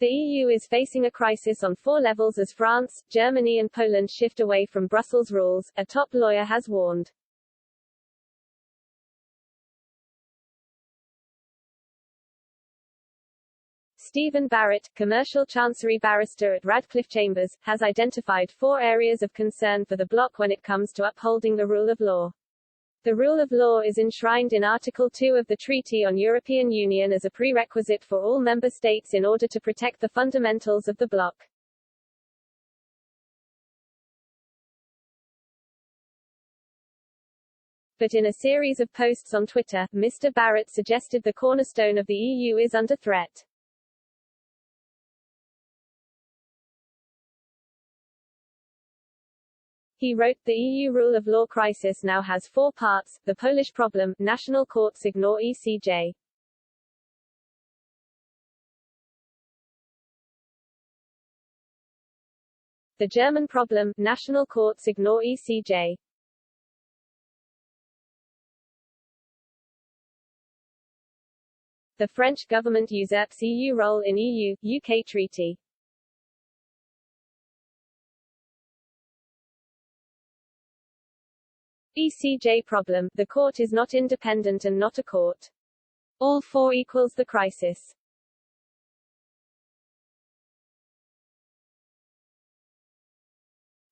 The EU is facing a crisis on 4 levels as France, Germany and Poland shift away from Brussels rules, a top lawyer has warned. Stephen Barrett, commercial chancery barrister at Radcliffe Chambers, has identified 4 areas of concern for the bloc when it comes to upholding the rule of law. The rule of law is enshrined in Article 2 of the Treaty on European Union as a prerequisite for all member states in order to protect the fundamentals of the bloc. But in a series of posts on Twitter, Mr. Barrett suggested the cornerstone of the EU is under threat. He wrote, the EU rule of law crisis now has 4 parts, the Polish problem, national courts ignore ECJ. The German problem, national courts ignore ECJ. The French government usurps EU role in EU-UK treaty. ECJ problem, the court is not independent and not a court. All 4 equals the crisis.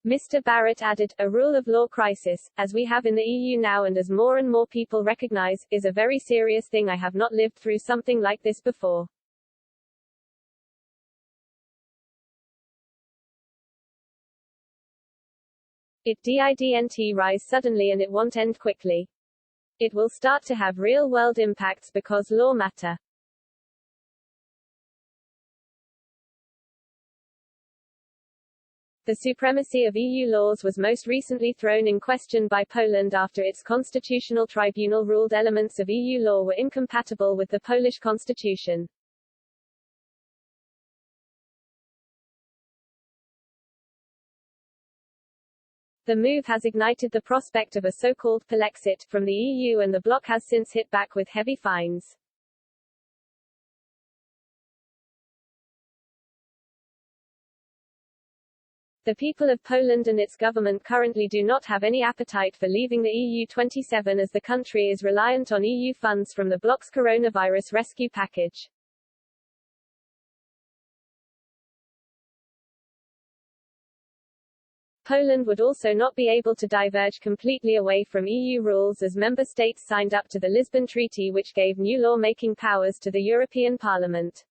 Mr. Barrett added, a rule of law crisis, as we have in the EU now and as more and more people recognize, is a very serious thing. I have not lived through something like this before. It didn't rise suddenly and it won't end quickly. It will start to have real-world impacts because law matter. The supremacy of EU laws was most recently thrown in question by Poland after its constitutional tribunal ruled elements of EU law were incompatible with the Polish constitution. The move has ignited the prospect of a so-called polexit from the EU and the bloc has since hit back with heavy fines. The people of Poland and its government currently do not have any appetite for leaving the EU 27 as the country is reliant on EU funds from the bloc's coronavirus rescue package. Poland would also not be able to diverge completely away from EU rules as member states signed up to the Lisbon Treaty, which gave new law-making powers to the European Parliament.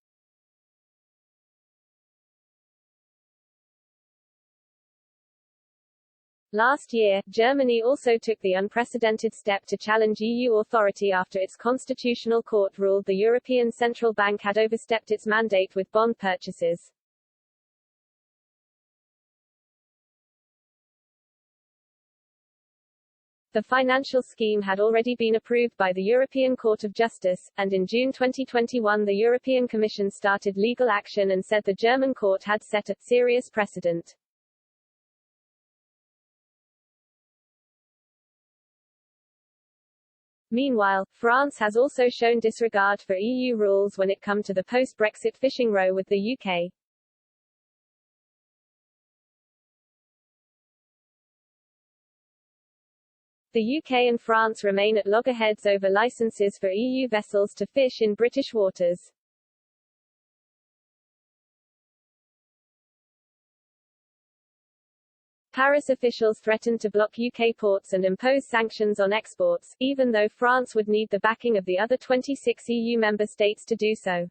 Last year, Germany also took the unprecedented step to challenge EU authority after its constitutional court ruled the European Central Bank had overstepped its mandate with bond purchases. The financial scheme had already been approved by the European Court of Justice, and in June 2021 the European Commission started legal action and said the German court had set a serious precedent. Meanwhile, France has also shown disregard for EU rules when it comes to the post-Brexit fishing row with the UK. The UK and France remain at loggerheads over licenses for EU vessels to fish in British waters. Paris officials threatened to block UK ports and impose sanctions on exports, even though France would need the backing of the other 26 EU member states to do so.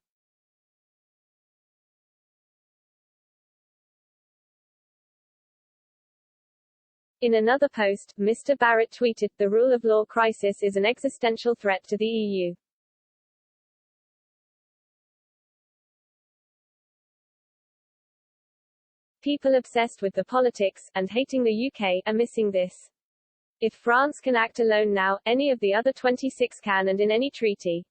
In another post, Mr. Barrett tweeted, "The rule of law crisis is an existential threat to the EU." People obsessed with the politics, and hating the UK, are missing this. If France can act alone now, any of the other 26 can and in any treaty.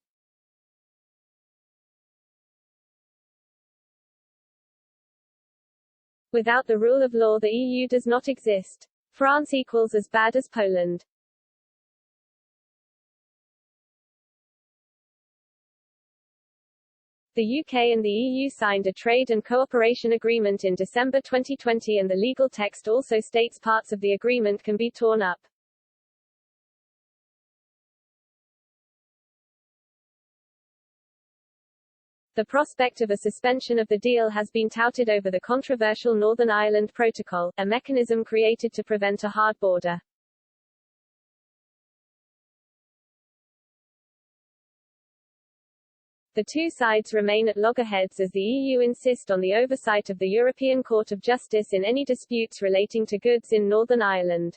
Without the rule of law the EU does not exist. France equals as bad as Poland. The UK and the EU signed a trade and cooperation agreement in December 2020, and the legal text also states parts of the agreement can be torn up. The prospect of a suspension of the deal has been touted over the controversial Northern Ireland Protocol, a mechanism created to prevent a hard border. The two sides remain at loggerheads as the EU insist on the oversight of the European Court of Justice in any disputes relating to goods in Northern Ireland.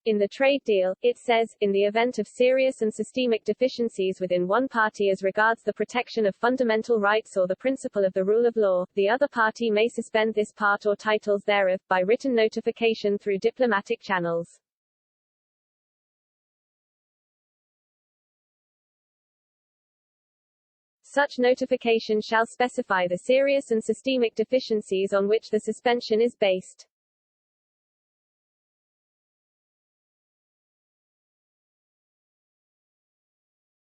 In the trade deal, it says, in the event of serious and systemic deficiencies within one party as regards the protection of fundamental rights or the principle of the rule of law, the other party may suspend this part or titles thereof, by written notification through diplomatic channels. Such notification shall specify the serious and systemic deficiencies on which the suspension is based.